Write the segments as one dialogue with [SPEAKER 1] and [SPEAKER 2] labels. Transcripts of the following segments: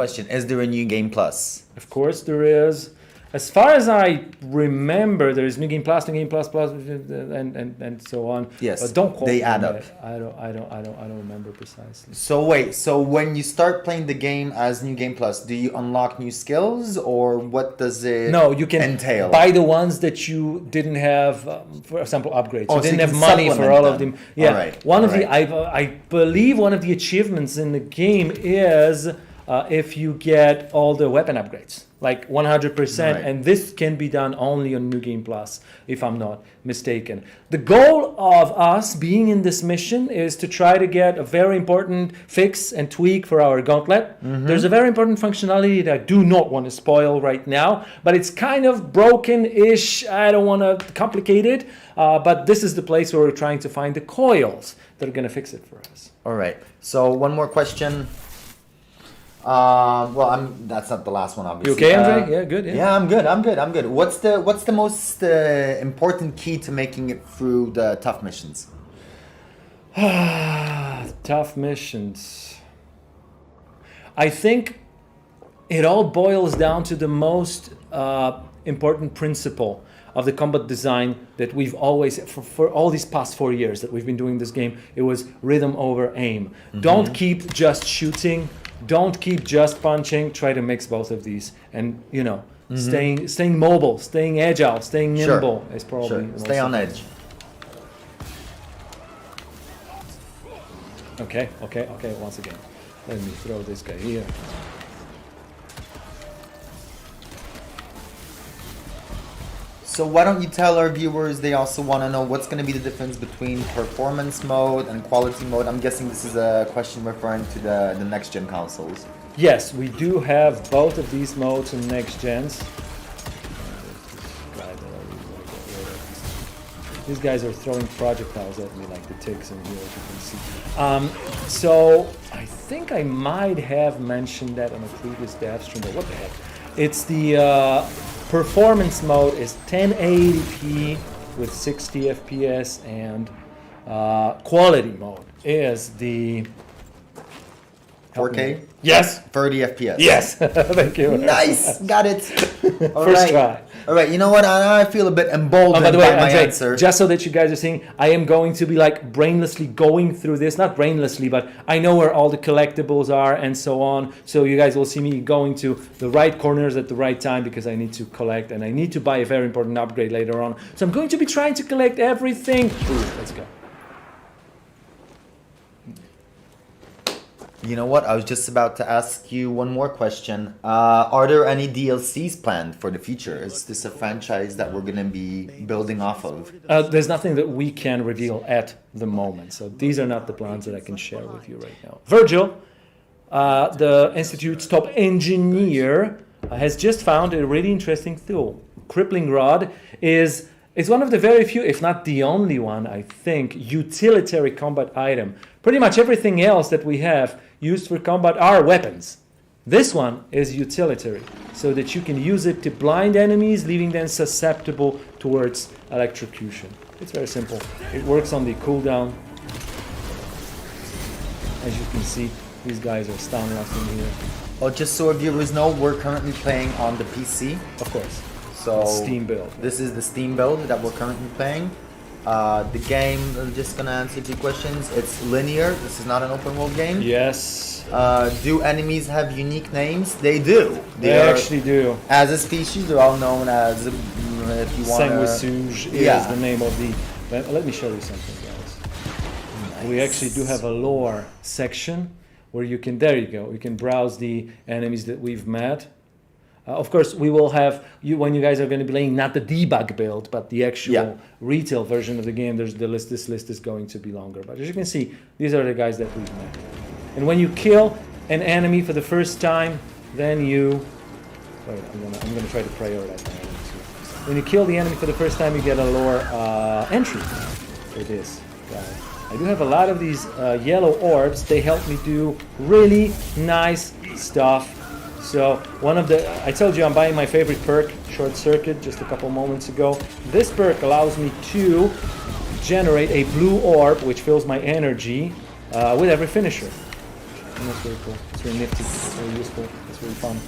[SPEAKER 1] question. Is there a new game plus?
[SPEAKER 2] Of course there is. As far as I remember, there is New Game Plus, New Game Plus, and so on.
[SPEAKER 1] Yes,
[SPEAKER 2] but don't quote
[SPEAKER 1] they
[SPEAKER 2] me
[SPEAKER 1] add
[SPEAKER 2] on
[SPEAKER 1] up.
[SPEAKER 2] that. I don't remember precisely.
[SPEAKER 1] So wait, so when you start playing the game as New Game Plus, do you unlock new skills or what does it
[SPEAKER 2] No, you can
[SPEAKER 1] entail?
[SPEAKER 2] buy the ones that you didn't have, for example, upgrades.
[SPEAKER 1] Oh,
[SPEAKER 2] You
[SPEAKER 1] so
[SPEAKER 2] didn't
[SPEAKER 1] you
[SPEAKER 2] have
[SPEAKER 1] can
[SPEAKER 2] money for
[SPEAKER 1] supplement
[SPEAKER 2] all of
[SPEAKER 1] them.
[SPEAKER 2] them. Yeah,
[SPEAKER 1] Alright,
[SPEAKER 2] one of
[SPEAKER 1] alright.
[SPEAKER 2] the I believe one of the achievements in the game is if you get all the weapon upgrades, like 100%,
[SPEAKER 1] Right.
[SPEAKER 2] and this can be done only on New Game Plus, if I'm not mistaken. The goal of us being in this mission is to try to get a very important fix and tweak for our gauntlet. There's a very important functionality that I do not want to spoil right now, but it's kind of broken-ish. I don't want to complicate it, but this is the place where we're trying to find the coils that are going to fix it for us.
[SPEAKER 1] All right. So one more question. That's not the last one,
[SPEAKER 2] You
[SPEAKER 1] obviously.
[SPEAKER 2] okay, Andre? Yeah, good.
[SPEAKER 1] Yeah, I'm good. What's the most important key to making it through the tough missions?
[SPEAKER 2] Tough missions. I think it all boils down to the most important principle of the combat design that we've always, for all these past 4 years that we've been doing this game, it was rhythm over aim. Don't keep just shooting. Don't keep just punching. Try to mix both of these, and staying mobile, staying agile, staying nimble is probably the most
[SPEAKER 1] Stay on
[SPEAKER 2] important.
[SPEAKER 1] edge.
[SPEAKER 2] Okay. Once again, let me throw this guy here.
[SPEAKER 1] So why don't you tell our viewers, they also want to know what's going to be the difference between performance mode and quality mode. I'm guessing this is a question referring to the next gen consoles.
[SPEAKER 2] Yes, we do have both of these modes in next gens. These guys are throwing projectiles at me like the ticks in here, as you can see. So I think I might have mentioned that on a previous dev stream, but what the heck? It's the performance mode is 1080p with 60 FPS, and quality mode is the
[SPEAKER 1] 4K?
[SPEAKER 2] Yes.
[SPEAKER 1] 30 FPS.
[SPEAKER 2] Yes. Thank you.
[SPEAKER 1] Nice. Got it. All
[SPEAKER 2] First
[SPEAKER 1] right.
[SPEAKER 2] try.
[SPEAKER 1] All right. You know what? I feel a bit emboldened
[SPEAKER 2] By the way,
[SPEAKER 1] by my
[SPEAKER 2] Andre,
[SPEAKER 1] answer.
[SPEAKER 2] just so that you guys are seeing, I am going to be like brainlessly going through this, not brainlessly, but I know where all the collectibles are and so on. So you guys will see me going to the right corners at the right time because I need to collect and I need to buy a very important upgrade later on. So I'm going to be trying to collect everything. Ooh, let's go.
[SPEAKER 1] You know what? I was just about to ask you one more question. Are there any DLCs planned for the future? Is this a franchise that we're going to be building off of?
[SPEAKER 2] There's nothing that we can reveal at the moment. So these are not the plans that I can share with you right now. Virgil, the Institute's top engineer, has just found a really interesting tool. Crippling Rod is one of the very few, if not the only one, I think, utilitarian combat item. Pretty much everything else that we have used for combat are weapons. This one is utilitarian, so that you can use it to blind enemies, leaving them susceptible towards electrocution. It's very simple. It works on the cooldown. As you can see, these guys are stun locked in here.
[SPEAKER 1] Well, just so our viewers know, we're currently playing on the PC.
[SPEAKER 2] Of course.
[SPEAKER 1] So
[SPEAKER 2] Steam build.
[SPEAKER 1] This is the Steam build that we're currently playing. The game, I'm just gonna answer a few questions. It's linear. This is not an open world game.
[SPEAKER 2] Yes.
[SPEAKER 1] Do enemies have unique names? They do.
[SPEAKER 2] They actually do.
[SPEAKER 1] As a species, they're all known as, if you want
[SPEAKER 2] Sanguisuge is the name of the... Let me show you something, guys. Nice. We actually do have a lore section where you can, there you go, you can browse the enemies that we've met. Of course, we will have, when you guys are going to be playing not the debug build, but the actual retail version of the game, there's the list. This list is going to be longer. But as you can see, these are the guys that we've met. And when you kill an enemy for the first time, then you... Wait, I'm gonna try to prioritize my enemies here. When you kill the enemy for the first time, you get a lore entry for this guy. I do have a lot of these yellow orbs. They help me do really nice stuff. So one of the, I told you I'm buying my favorite perk, Short Circuit, just a couple moments ago. This perk allows me to generate a blue orb, which fills my energy with every finisher. And that's very cool. It's very nifty. It's very useful. It's very fun.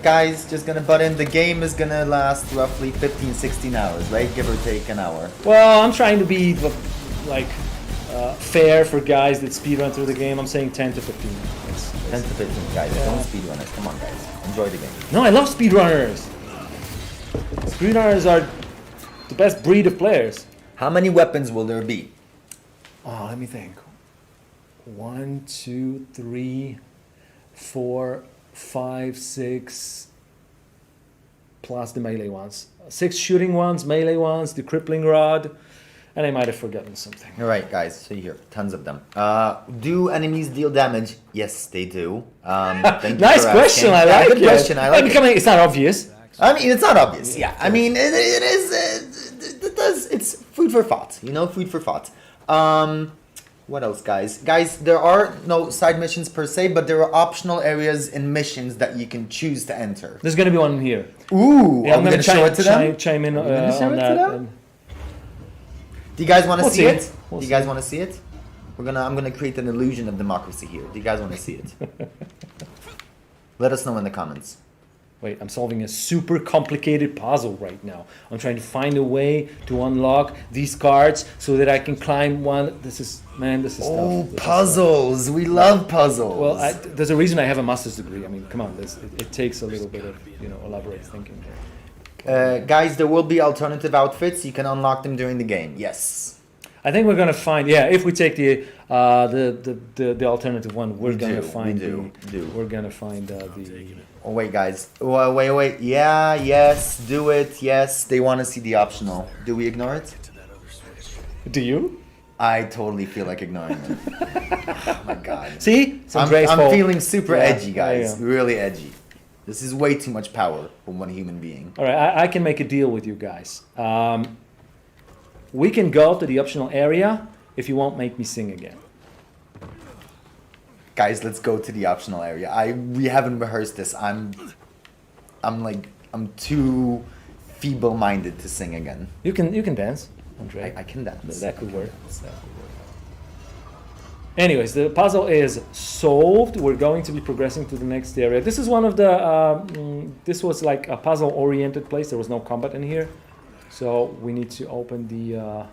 [SPEAKER 1] Guys, just gonna butt in. The game is gonna last roughly 15, 16 hours, right? Give or take an hour.
[SPEAKER 2] Well, I'm trying to be like fair for guys that speedrun through the game. I'm saying 10 to 15.
[SPEAKER 1] 10 to 15, guys.
[SPEAKER 2] Yeah.
[SPEAKER 1] Don't speedrun it. Come on, guys. Enjoy the game.
[SPEAKER 2] No, I love speedrunners. Speedrunners are the best breed of players.
[SPEAKER 1] How many weapons will there be?
[SPEAKER 2] Oh, let me think. 1, 2, 3, 4, 5, 6, plus the melee ones. 6 shooting ones, melee ones, the crippling rod, and I might have forgotten something.
[SPEAKER 1] All right, guys. So here, tons of them. Do enemies deal damage? Yes, they do. Thank you
[SPEAKER 2] Nice
[SPEAKER 1] for
[SPEAKER 2] question.
[SPEAKER 1] asking.
[SPEAKER 2] I
[SPEAKER 1] Yeah,
[SPEAKER 2] like
[SPEAKER 1] good
[SPEAKER 2] it.
[SPEAKER 1] question. I like it.
[SPEAKER 2] It's not obvious.
[SPEAKER 1] I mean, it's not obvious. Yeah, I mean, it is. It does. It's food for thought. You know, food for thought. What else, guys? Guys, there are no side missions per se, but there are optional areas in missions that you can choose to enter.
[SPEAKER 2] There's gonna be one here.
[SPEAKER 1] Ooh,
[SPEAKER 2] Yeah,
[SPEAKER 1] are
[SPEAKER 2] I'm
[SPEAKER 1] we
[SPEAKER 2] gonna
[SPEAKER 1] gonna show it to them?
[SPEAKER 2] chime in
[SPEAKER 1] Are we gonna show
[SPEAKER 2] on
[SPEAKER 1] it to
[SPEAKER 2] that.
[SPEAKER 1] them? Do you guys want to
[SPEAKER 2] We'll
[SPEAKER 1] see
[SPEAKER 2] see.
[SPEAKER 1] it?
[SPEAKER 2] We'll
[SPEAKER 1] Do you
[SPEAKER 2] see.
[SPEAKER 1] guys want to see it? I'm gonna create an illusion of democracy here. Do you guys want to see it? Let us know in the comments.
[SPEAKER 2] Wait, I'm solving a super complicated puzzle right now. I'm trying to find a way to unlock these cards so that I can climb one. This is
[SPEAKER 1] Oh,
[SPEAKER 2] tough. This is tough.
[SPEAKER 1] puzzles! We love puzzles.
[SPEAKER 2] Well, there's a reason I have a master's degree. I mean, come on, it takes a little bit of elaborate thinking here.
[SPEAKER 1] Guys, there will be alternative outfits. You can unlock them during the game. Yes.
[SPEAKER 2] I think we're gonna find. Yeah, if we take the alternative one, we're gonna find the.
[SPEAKER 1] Oh wait, guys. Wait. Yeah. Yes. Do it. Yes. They want to see the optional. Do we ignore it?
[SPEAKER 2] Do you?
[SPEAKER 1] I totally feel like ignoring it. Oh my god.
[SPEAKER 2] See,
[SPEAKER 1] I'm feeling super
[SPEAKER 2] Yeah,
[SPEAKER 1] edgy, guys.
[SPEAKER 2] yeah.
[SPEAKER 1] Really edgy. This is way too much power for one human being.
[SPEAKER 2] All right, I can make a deal with you guys. We can go to the optional area if you won't make me sing again.
[SPEAKER 1] Guys, let's go to the optional area. We haven't rehearsed this. I'm too feeble-minded to sing again.
[SPEAKER 2] You can dance, Andre.
[SPEAKER 1] I can dance.
[SPEAKER 2] That could work. Anyways, the puzzle is solved. We're going to be progressing to the next area. This is one of the. This was like a puzzle-oriented place. There was no combat in here, so we need to open the.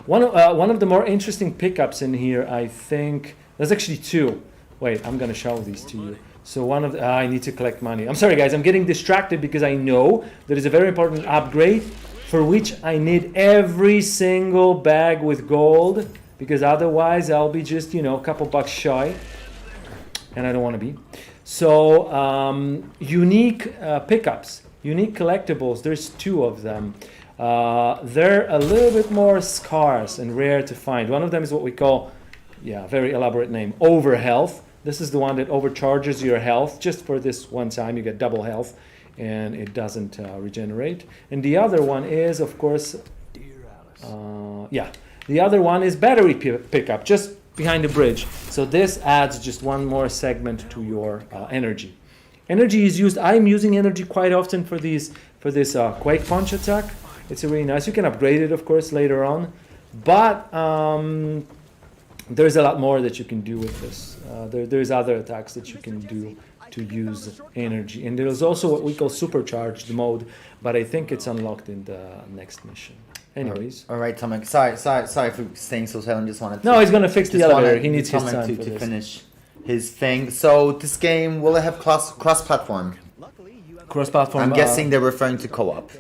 [SPEAKER 2] One of the more interesting pickups in here, I think. There's actually two. Wait, I'm gonna show these to you. So one of the, I need to collect money. I'm sorry, guys. I'm getting distracted because I know there is a very important upgrade for which I need every single bag with gold. Because otherwise I'll be just, a couple bucks shy, and I don't want to be. So unique pickups, unique collectibles, there's two of them. They're a little bit more scarce and rare to find. One of them is what we call, very elaborate name, over health. This is the one that overcharges your health. Just for this one time, you get double health, and it doesn't regenerate. And the other one is, of course, the other one is battery pickup, just behind the bridge. So this adds just one more segment to your energy. Energy is used. I'm using energy quite often for this Quake Punch attack. It's really nice. You can upgrade it, of course, later on, but there's a lot more that you can do with this. There's other attacks that you can do to use energy, and there's also what we call supercharged mode, but I think it's unlocked in the next mission. Anyways.
[SPEAKER 1] All right, Tomek. Sorry for staying so silent. Just wanted to.
[SPEAKER 2] No, he's gonna fix the elevator. He needs his
[SPEAKER 1] Tomek
[SPEAKER 2] time
[SPEAKER 1] to
[SPEAKER 2] for this.
[SPEAKER 1] finish his thing. So this game, will it have cross-platform?
[SPEAKER 2] Cross-platform.
[SPEAKER 1] I'm guessing they're referring to co-op.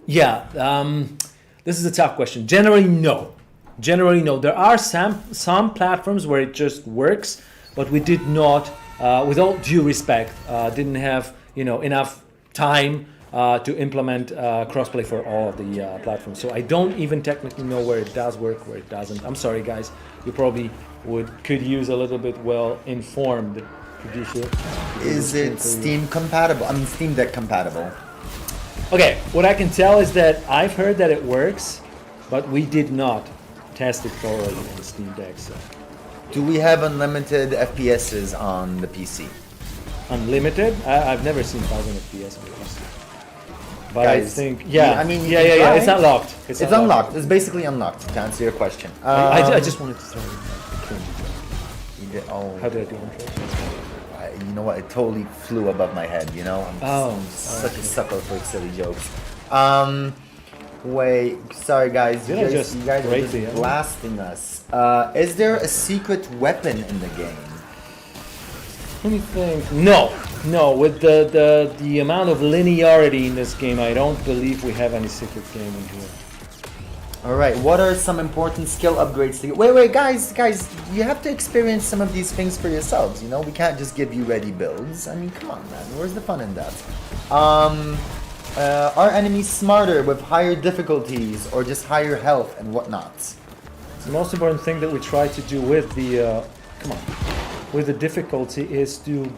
[SPEAKER 2] Yeah. This is a tough question. Generally, no. There are some platforms where it just works, but we did not, with all due respect, didn't have enough time to implement crossplay for all of the platforms. So I don't even technically know where it does work, where it doesn't. I'm sorry, guys. You probably could use a little bit well-informed producer.
[SPEAKER 1] Is it Steam compatible? I mean, Steam Deck compatible.
[SPEAKER 2] Okay, what I can tell is that I've heard that it works, but we did not test it thoroughly on Steam Deck. So.
[SPEAKER 1] Do we have unlimited FPSs on the PC?
[SPEAKER 2] Unlimited? I've never seen 1000 FPS on the PC. But
[SPEAKER 1] Guys,
[SPEAKER 2] I think,
[SPEAKER 1] I mean, you can
[SPEAKER 2] yeah.
[SPEAKER 1] try.
[SPEAKER 2] It's unlocked.
[SPEAKER 1] It's unlocked. It's basically unlocked, to answer your question.
[SPEAKER 2] I just wanted to throw in a cringy joke.
[SPEAKER 1] You did, oh,
[SPEAKER 2] How did I do intro?
[SPEAKER 1] and you know what? It totally flew above my head. You know, I'm such a sucker for silly jokes. Wait, sorry guys. You guys are just blasting us. Is there a secret weapon in the game?
[SPEAKER 2] Let me think. No. With the amount of linearity in this game, I don't believe we have any secret game in here.
[SPEAKER 1] All right. What are some important skill upgrades to get? Wait, guys, you have to experience some of these things for yourselves. You know, we can't just give you ready builds. I mean, come on, man. Where's the fun in that? Are enemies smarter with higher difficulties or just higher health and whatnot?
[SPEAKER 2] The most important thing that we try to do with the with the difficulty is to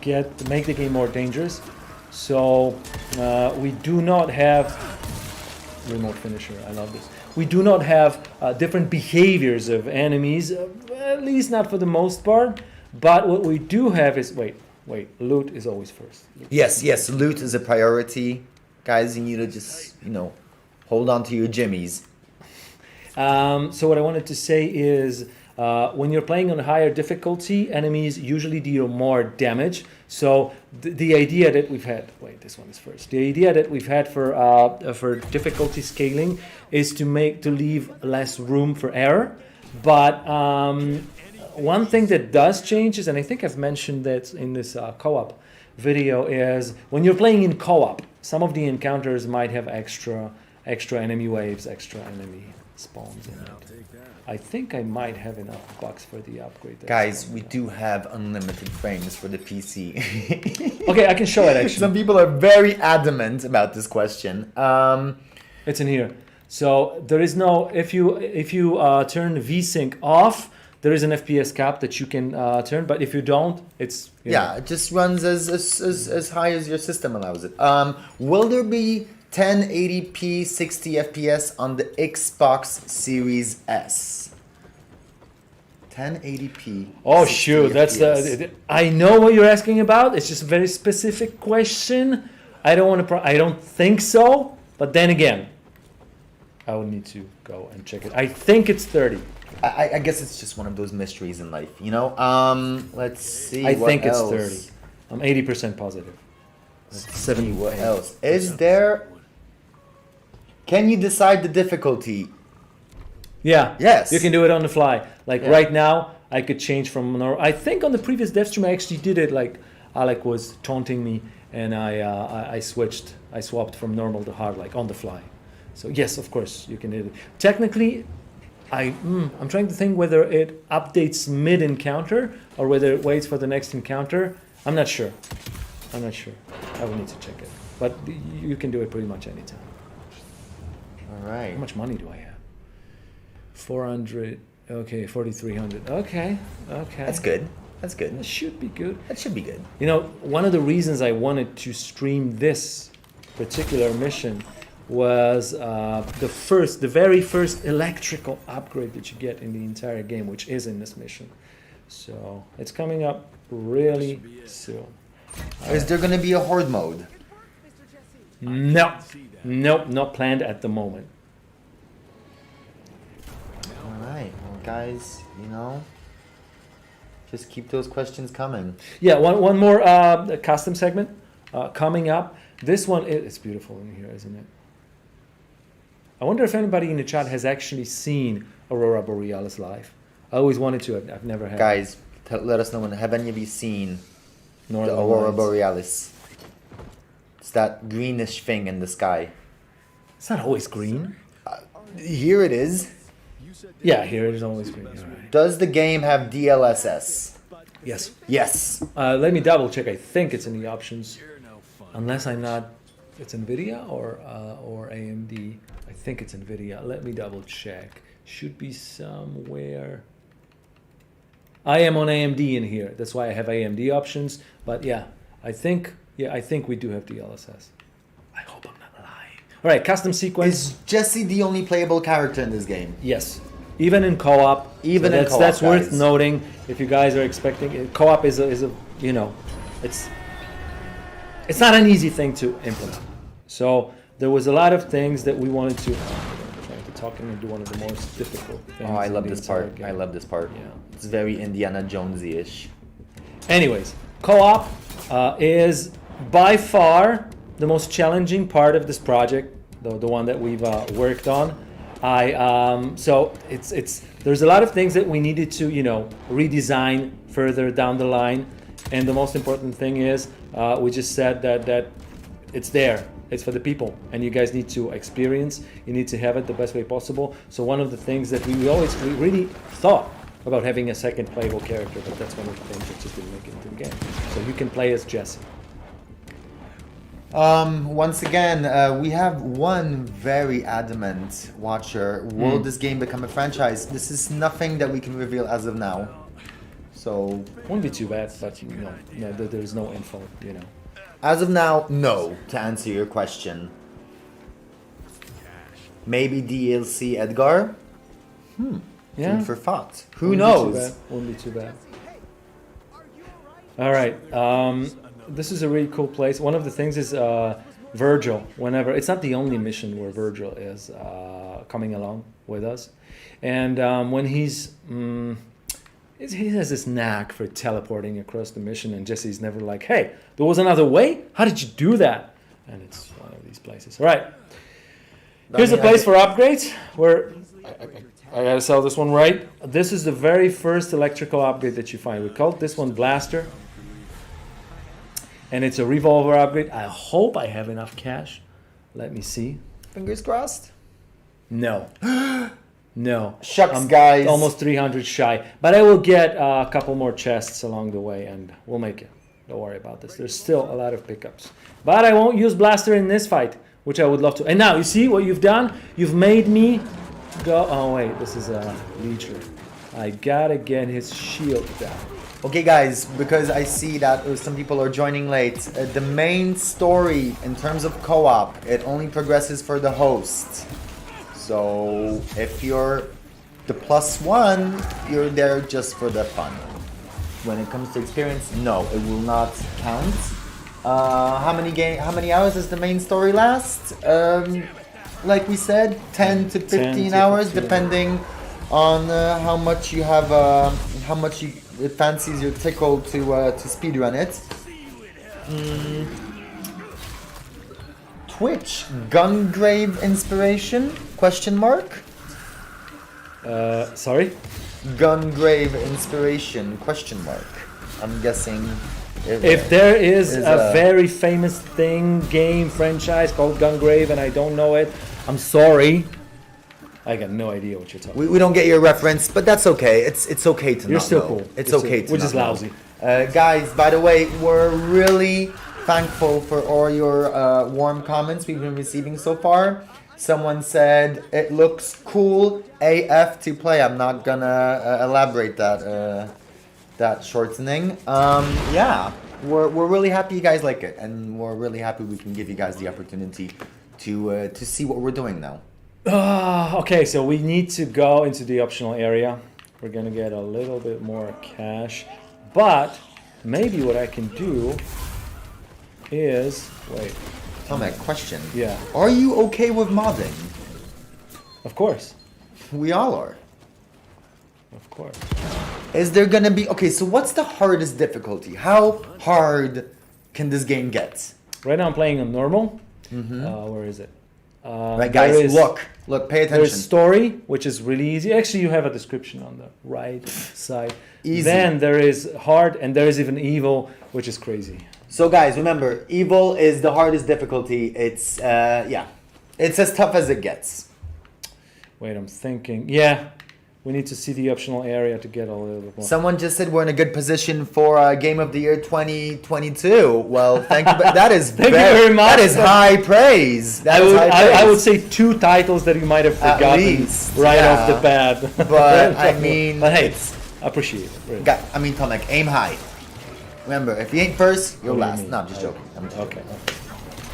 [SPEAKER 2] make the game more dangerous. So we do not have remote finisher. I love this. We do not have different behaviors of enemies, at least not for the most part. But what we do have is loot is always first.
[SPEAKER 1] Yes, loot is a priority. Guys, you need to just, hold on to your jimmies.
[SPEAKER 2] So what I wanted to say is, when you're playing on higher difficulty, enemies usually deal more damage. So the idea that we've had, this one is first. The idea that we've had for difficulty scaling is to leave less room for error. But one thing that does change is, and I think I've mentioned that in this co-op video, is when you're playing in co-op, some of the encounters might have extra enemy waves, extra enemy spawns in it. I think I might have enough bucks for the upgrade.
[SPEAKER 1] Guys, we do have unlimited frames for the PC.
[SPEAKER 2] Okay, I can show it actually.
[SPEAKER 1] Some people are very adamant about this question.
[SPEAKER 2] It's in here. So there is no, if you turn VSync off, there is an FPS cap that you can turn, but if you don't, it's...
[SPEAKER 1] it just runs as high as your system allows it. Will there be 1080p 60 FPS on the Xbox Series S? 1080p.
[SPEAKER 2] Oh shoot, that's I know what you're asking about. It's just a very specific question. I don't think so, but then again, I would need to go and check it. I think it's 30.
[SPEAKER 1] I guess it's just one of those mysteries in life, Let's see.
[SPEAKER 2] I think it's 30. I'm 80% positive.
[SPEAKER 1] Let's see what else. Is there... Can you decide the difficulty?
[SPEAKER 2] Yeah.
[SPEAKER 1] Yes.
[SPEAKER 2] You can do it on the fly. Right now, I could change from normal. I think on the previous dev stream, I actually did it like Alec was taunting me, and I swapped from normal to hard, on the fly. So yes, of course, you can do it. Technically, I'm trying to think whether it updates mid-encounter or whether it waits for the next encounter. I'm not sure. I will need to check it. But you can do it pretty much anytime.
[SPEAKER 1] All right.
[SPEAKER 2] How much money do I have? 400. Okay, 4,300. Okay.
[SPEAKER 1] That's good.
[SPEAKER 2] That should be good.
[SPEAKER 1] One
[SPEAKER 2] of the reasons I wanted to stream this particular mission was the very first electrical upgrade that you get in the entire game, which is in this mission. So it's coming up really soon.
[SPEAKER 1] Is there going to be a horde mode?
[SPEAKER 2] No. Nope, not planned at the moment.
[SPEAKER 1] All right. Well, guys, just keep those questions coming.
[SPEAKER 2] Yeah, one more custom segment coming up. This one, it's beautiful in here, isn't it? I wonder if anybody in the chat has actually seen Aurora Borealis live. I always wanted to. I've never had.
[SPEAKER 1] Guys, let us know. Have any of you seen
[SPEAKER 2] Northern
[SPEAKER 1] the Aurora
[SPEAKER 2] Lights?
[SPEAKER 1] Borealis? It's that greenish thing in the sky.
[SPEAKER 2] It's not always green.
[SPEAKER 1] Here it is.
[SPEAKER 2] Yeah, here it is always green. Right.
[SPEAKER 1] Does the game have DLSS?
[SPEAKER 2] Yes.
[SPEAKER 1] Yes.
[SPEAKER 2] Let me double check. I think it's in the options, unless I'm not. It's NVIDIA or AMD. I think it's NVIDIA. Let me double check. Should be somewhere. I am on AMD in here. That's why I have AMD options. But yeah, I think we do have DLSS. I hope I'm not lying. All right, custom sequence.
[SPEAKER 1] Is Jesse the only playable character in this game?
[SPEAKER 2] Yes. Even in co-op.
[SPEAKER 1] Even in co-op,
[SPEAKER 2] that's
[SPEAKER 1] guys.
[SPEAKER 2] worth noting. If you guys are expecting it. Co-op is a it's not an easy thing to implement. So there was a lot of things that we wanted to. I'm trying to talk and do one of the most difficult things.
[SPEAKER 1] I love this part. I love this part.
[SPEAKER 2] Yeah.
[SPEAKER 1] It's very Indiana Jonesy-ish.
[SPEAKER 2] Anyways, co-op is by far the most challenging part of this project, the one that we've worked on. So it's there's a lot of things that we needed to redesign further down the line, and the most important thing is we just said that it's there. It's for the people, and you guys need to experience. You need to have it the best way possible. So one of the things that we really thought about having a second playable character, but that's one of the things that just didn't make it into the game. So you can play as Jesse.
[SPEAKER 1] Once again, we have one very adamant watcher. Will this game become a franchise? This is nothing that we can reveal as of now. So
[SPEAKER 2] Wouldn't be too bad, but there's no info.
[SPEAKER 1] As of now, no, to answer your question. Maybe DLC Edgar?
[SPEAKER 2] Yeah.
[SPEAKER 1] Food for thought. Who
[SPEAKER 2] Wouldn't
[SPEAKER 1] knows?
[SPEAKER 2] Wouldn't be too bad. All right. This is a really cool place. One of the things is Virgil. Whenever it's not the only mission where Virgil is coming along with us, and when he has this knack for teleporting across the mission, and Jesse's never like, hey, there was another way? How did you do that? And it's one of these places. All right. Here's a place for upgrades where I gotta sell this one right. This is the very first electrical upgrade that you find. We called this one Blaster. And it's a revolver upgrade. I hope I have enough cash. Let me see.
[SPEAKER 1] Fingers crossed.
[SPEAKER 2] No. No.
[SPEAKER 1] Shucks,
[SPEAKER 2] I'm
[SPEAKER 1] guys.
[SPEAKER 2] almost 300 shy. But I will get a couple more chests along the way, and we'll make it. Don't worry about this. There's still a lot of pickups. But I won't use Blaster in this fight, which I would love to. And now, you see what you've done? You've made me go... Oh, wait. This is a leecher. I gotta get his shield down.
[SPEAKER 1] Okay, guys, because I see that some people are joining late. The main story, in terms of co-op, it only progresses for the host. So if you're the +1, you're there just for the fun. When it comes to experience, no, it will not count. How many hours does the main story last? Like we said, 10 to 15 hours, depending on how much you have, how much it fancies your tickle to speedrun it. Twitch Gungrave inspiration? Question mark?
[SPEAKER 2] Sorry?
[SPEAKER 1] Gungrave inspiration? Question mark. I'm guessing.
[SPEAKER 2] If there is a very famous game franchise called Gungrave and I don't know it, I'm sorry. I got no idea what you're talking about.
[SPEAKER 1] We don't get your reference, but that's okay. It's okay to
[SPEAKER 2] You're
[SPEAKER 1] not
[SPEAKER 2] still
[SPEAKER 1] know.
[SPEAKER 2] cool.
[SPEAKER 1] It's okay to
[SPEAKER 2] Which
[SPEAKER 1] not
[SPEAKER 2] is
[SPEAKER 1] know.
[SPEAKER 2] lousy.
[SPEAKER 1] Guys, by the way, we're really thankful for all your warm comments we've been receiving so far. Someone said it looks cool AF to play. I'm not gonna elaborate that shortening. Yeah, we're really happy you guys like it, and we're really happy we can give you guys the opportunity to see what we're doing now.
[SPEAKER 2] Okay, so we need to go into the optional area. We're gonna get a little bit more cash, but maybe what I can do is wait.
[SPEAKER 1] Tomek, question.
[SPEAKER 2] Yeah.
[SPEAKER 1] Are you okay with modding?
[SPEAKER 2] Of course.
[SPEAKER 1] We all are.
[SPEAKER 2] Of course.
[SPEAKER 1] Is there gonna be... Okay, so what's the hardest difficulty? How hard can this game get?
[SPEAKER 2] Right now I'm playing on normal. Where is it?
[SPEAKER 1] Right, guys, look, pay attention.
[SPEAKER 2] There's story, which is really easy. Actually, you have a description on the right side.
[SPEAKER 1] Easy.
[SPEAKER 2] Then there is hard, and there is even evil, which is crazy.
[SPEAKER 1] So guys, remember, evil is the hardest difficulty. It's, yeah, it's as tough as it gets.
[SPEAKER 2] Wait, I'm thinking. Yeah, we need to see the optional area to get a little bit more.
[SPEAKER 1] Someone just said we're in a good position for Game of the Year 2022. Well, thank you. But that is
[SPEAKER 2] Thank you very much.
[SPEAKER 1] That is high praise.
[SPEAKER 2] I would say 2 titles that you might have
[SPEAKER 1] At
[SPEAKER 2] forgotten
[SPEAKER 1] least,
[SPEAKER 2] right
[SPEAKER 1] yeah.
[SPEAKER 2] off the bat.
[SPEAKER 1] But I mean,
[SPEAKER 2] but hey, I appreciate it. Really.
[SPEAKER 1] I mean, Tomek, aim high. Remember, if you ain't first, you're
[SPEAKER 2] What do you
[SPEAKER 1] last.
[SPEAKER 2] mean?
[SPEAKER 1] No, I'm just joking. I'm joking.
[SPEAKER 2] Okay.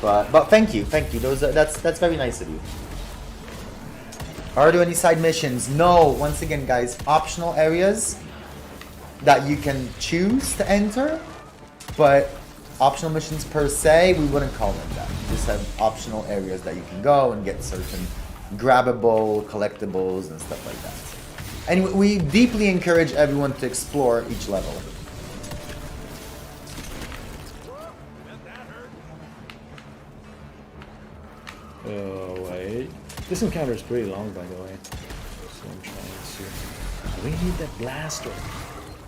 [SPEAKER 1] But thank you. Those that's very nice of you. Are there any side missions? No. Once again, guys, optional areas that you can choose to enter, but optional missions per se, we wouldn't call them that. We just have optional areas that you can go and get certain grabbable collectibles and stuff like that. And we deeply encourage everyone to explore each level.
[SPEAKER 2] Wait. This encounter is pretty long, by the way. So I'm trying to. We need that blaster.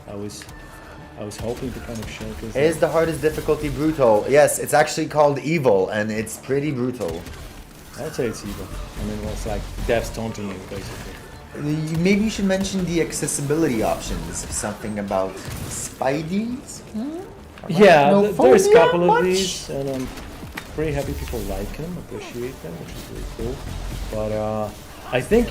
[SPEAKER 2] I was hoping to kind of showcase.
[SPEAKER 1] It is the hardest difficulty, brutal. Yes, it's actually called evil, and it's pretty brutal.
[SPEAKER 2] I'd say it's evil. I mean, well, it's like death's taunting you, basically.
[SPEAKER 1] Maybe you should mention the accessibility options. Something about Spideys?
[SPEAKER 2] Yeah,
[SPEAKER 1] No
[SPEAKER 2] there's a
[SPEAKER 1] phobia
[SPEAKER 2] couple of
[SPEAKER 1] much?
[SPEAKER 2] these, and I'm pretty happy people like them, appreciate them, which is really cool. But I think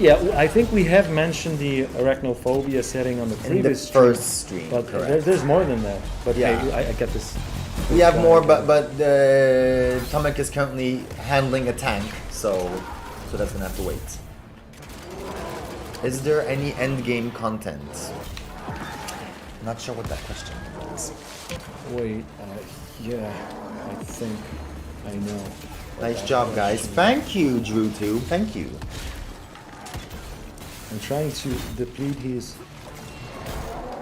[SPEAKER 2] we have mentioned the arachnophobia setting on the
[SPEAKER 1] In the
[SPEAKER 2] previous
[SPEAKER 1] first stream,
[SPEAKER 2] but
[SPEAKER 1] correct.
[SPEAKER 2] there's more than that. But
[SPEAKER 1] Yeah.
[SPEAKER 2] hey, I get this.
[SPEAKER 1] We have more, but Tomek is currently handling a tank, so that's gonna have to wait. Is there any end game content? Not sure what that question is.
[SPEAKER 2] Wait, yeah, I think I know.
[SPEAKER 1] Nice job, guys. Thank you, Drew2. Thank you.
[SPEAKER 2] I'm trying to deplete his.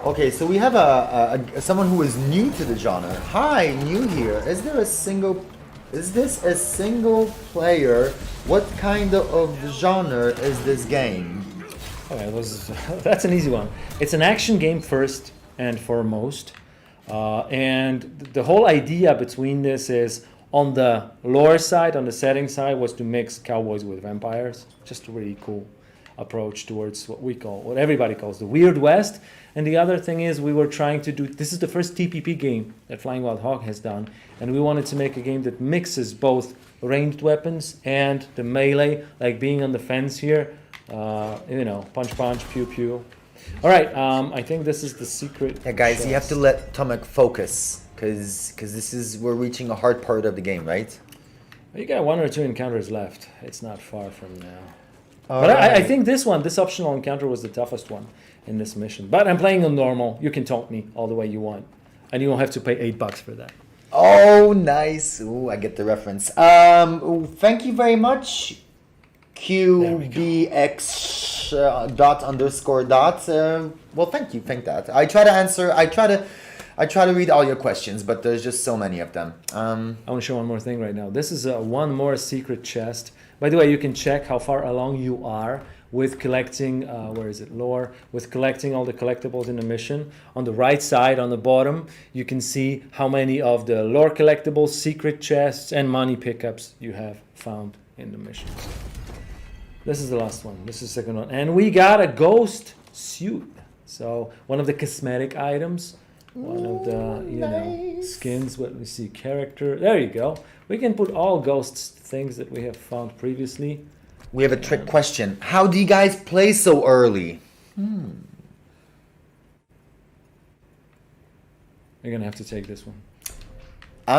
[SPEAKER 1] Okay, so we have someone who is new to the genre. Hi, new here. Is this a single player? What kind of genre is this game?
[SPEAKER 2] Okay, that's an easy one. It's an action game first and foremost. And the whole idea between this is on the lore side, on the setting side, was to mix cowboys with vampires. Just a really cool approach towards what everybody calls the Weird West. And the other thing is we were trying to do, this is the first TPP game that Flying Wild Hog has done. And we wanted to make a game that mixes both ranged weapons and the melee, like being on the fence here. Punch, punch, pew, pew. All right, I think this is the secret.
[SPEAKER 1] Yeah, guys, you have
[SPEAKER 2] chest.
[SPEAKER 1] to let Tomek focus, because we're reaching a hard part of the game, right?
[SPEAKER 2] You got 1 or 2 encounters left. It's not far from now.
[SPEAKER 1] All
[SPEAKER 2] But I
[SPEAKER 1] right.
[SPEAKER 2] think this optional encounter was the toughest one in this mission. But I'm playing on normal. You can taunt me all the way you want. And you won't have to pay $8 for that.
[SPEAKER 1] Oh, nice. Ooh, I get the reference. Thank you very much, QBX dot underscore dot. Well, thank you. Thank that. I try to answer. I try to read all your questions, but there's just so many of them.
[SPEAKER 2] I want to show one more thing right now. This is one more secret chest. By the way, you can check how far along you are with collecting, lore, with collecting all the collectibles in the mission. On the right side, on the bottom, you can see how many of the lore collectibles, secret chests, and money pickups you have found in the missions. This is the last one. This is the second one. And we got a ghost suit. So one of the cosmetic items. One of the skins. What we see, character. There you go. We can put all ghosts things that we have found previously.
[SPEAKER 1] We have a trick question. How do you guys play so early?
[SPEAKER 2] You're gonna have to take this one.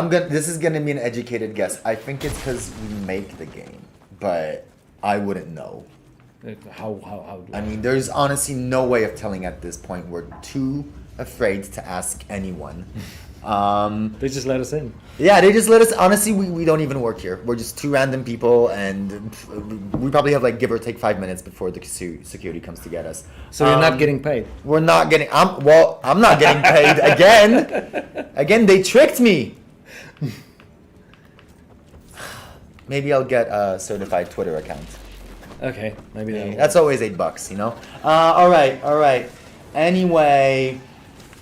[SPEAKER 1] This is gonna be an educated guess. I think it's because we make the game, but I wouldn't know.
[SPEAKER 2] How do
[SPEAKER 1] I mean, there's honestly no way of telling at this point. We're too afraid to ask anyone.
[SPEAKER 2] They just let us in.
[SPEAKER 1] Yeah, they just let us. Honestly, we don't even work here. We're just two random people, and we probably have like give or take 5 minutes before the security comes to get us.
[SPEAKER 2] So you're not getting paid.
[SPEAKER 1] We're not getting. I'm not getting paid again. Again, they tricked me. Maybe I'll get a certified Twitter account.
[SPEAKER 2] Okay, maybe
[SPEAKER 1] That's always $8, you know. All right. Anyway,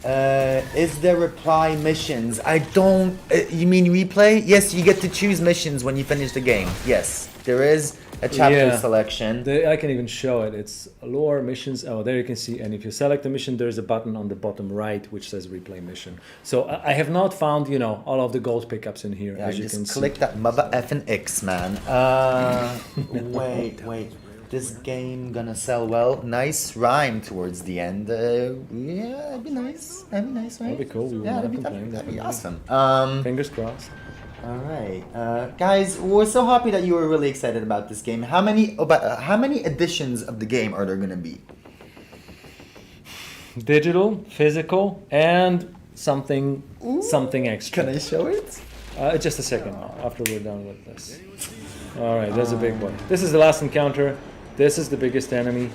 [SPEAKER 1] is there reply missions? I don't. You mean replay? Yes, you get to choose missions when you finish the game. Yes, there is a chapter selection.
[SPEAKER 2] I can even show it. It's lore missions. Oh, there you can see. And if you select a mission, there's a button on the bottom right which says replay mission. So I have not found, all of the gold pickups in here.
[SPEAKER 1] Yeah,
[SPEAKER 2] as you can
[SPEAKER 1] click
[SPEAKER 2] see.
[SPEAKER 1] that mother effing X, man. Wait. This game gonna sell well. Nice rhyme towards the end. Yeah, that'd be nice. Right?
[SPEAKER 2] That'd be cool. We will not complain.
[SPEAKER 1] That'd be awesome.
[SPEAKER 2] Fingers crossed.
[SPEAKER 1] All right, guys, we're so happy that you were really excited about this game. How many editions of the game are there gonna be?
[SPEAKER 2] Digital, physical, and something extra.
[SPEAKER 1] Can I show it?
[SPEAKER 2] Just a second after we're done with this. All right, there's a big boy. This is the last encounter. This is the biggest enemy.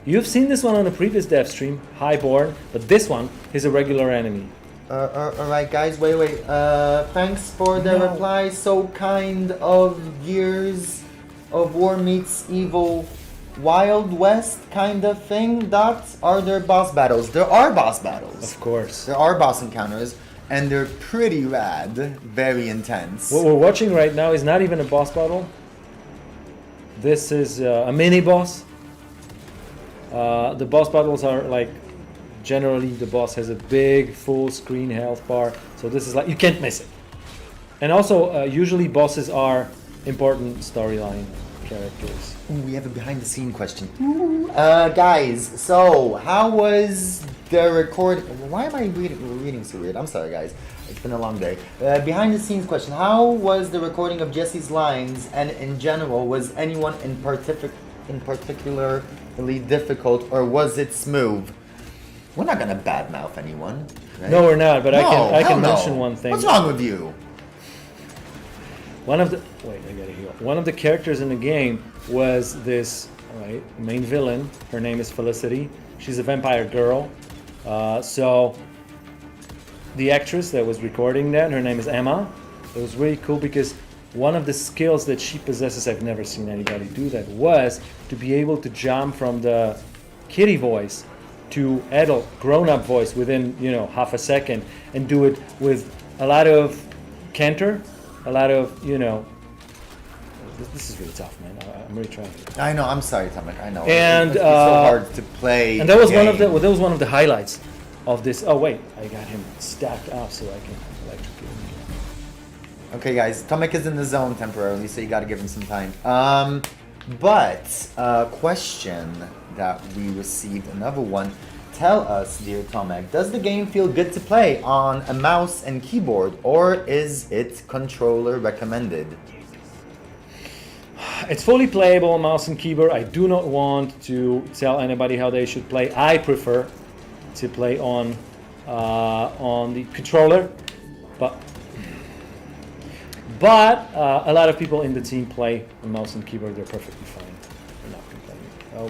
[SPEAKER 2] You've seen this one on a previous dev stream, Highborn, but this one is a regular enemy.
[SPEAKER 1] All right, guys, wait. Thanks for the reply. So kind of Gears. of War Meets Evil Wild West kind of thing, Dots? Are there boss battles? There are boss battles.
[SPEAKER 2] Of course.
[SPEAKER 1] There are boss encounters, and they're pretty rad, very intense.
[SPEAKER 2] What we're watching right now is not even a boss battle. This is a mini boss. The boss battles are like, generally the boss has a big full screen health bar, so this is like, you can't miss it. And also, usually bosses are important storyline characters.
[SPEAKER 1] Ooh, we have a behind the scene question. Guys, so how was the record? Why am I reading so weird? I'm sorry, guys. It's been a long day. Behind the scenes question. How was the recording of Jesse's lines, and in general, was anyone in particularly difficult, or was it smooth? We're not gonna badmouth anyone. Right?
[SPEAKER 2] No, we're not, but I can
[SPEAKER 1] no.
[SPEAKER 2] mention one thing.
[SPEAKER 1] What's wrong with you?
[SPEAKER 2] One of the One of the characters in the game was this main villain. Her name is Felicity. She's a vampire girl. So the actress that was recording that, her name is Emma. It was really cool because one of the skills that she possesses, I've never seen anybody do that, was to be able to jump from the kiddie voice to adult grown-up voice within half a second, and do it with a lot of canter, a lot of this is really tough, man. I'm really trying.
[SPEAKER 1] I know. I'm sorry, Tomek. I know.
[SPEAKER 2] And
[SPEAKER 1] it's so hard to play.
[SPEAKER 2] And that was one of the highlights of this. Oh wait, I got him stacked up so I can electrocute him.
[SPEAKER 1] Okay, guys. Tomek is in the zone temporarily, so you got to give him some time. But question that we received, another one. Tell us, dear Tomek, does the game feel good to play on a mouse and keyboard, or is it controller recommended?
[SPEAKER 2] It's fully playable on mouse and keyboard. I do not want to tell anybody how they should play. I prefer to play on the controller, but a lot of people in the team play on mouse and keyboard. They're perfectly fine. They're not complaining. Oh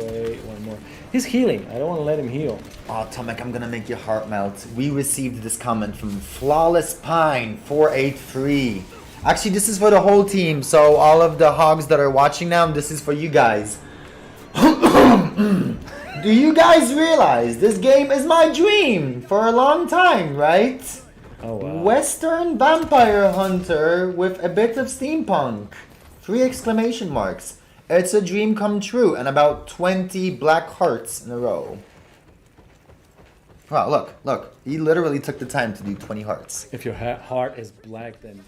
[SPEAKER 2] wait, one more. He's healing. I don't want to let him heal.
[SPEAKER 1] Oh, Tomek, I'm gonna make your heart melt. We received this comment from Flawless Pine 483. Actually, this is for the whole team, so all of the hogs that are watching now, this is for you guys. Do you guys realize this game is my dream for a long time, right?
[SPEAKER 2] Oh, wow.
[SPEAKER 1] Western vampire hunter with a bit of steampunk. 3 exclamation marks. It's a dream come true, and about 20 black hearts in a row. Wow, look. He literally took the time to do 20 hearts.
[SPEAKER 2] If your heart is black, then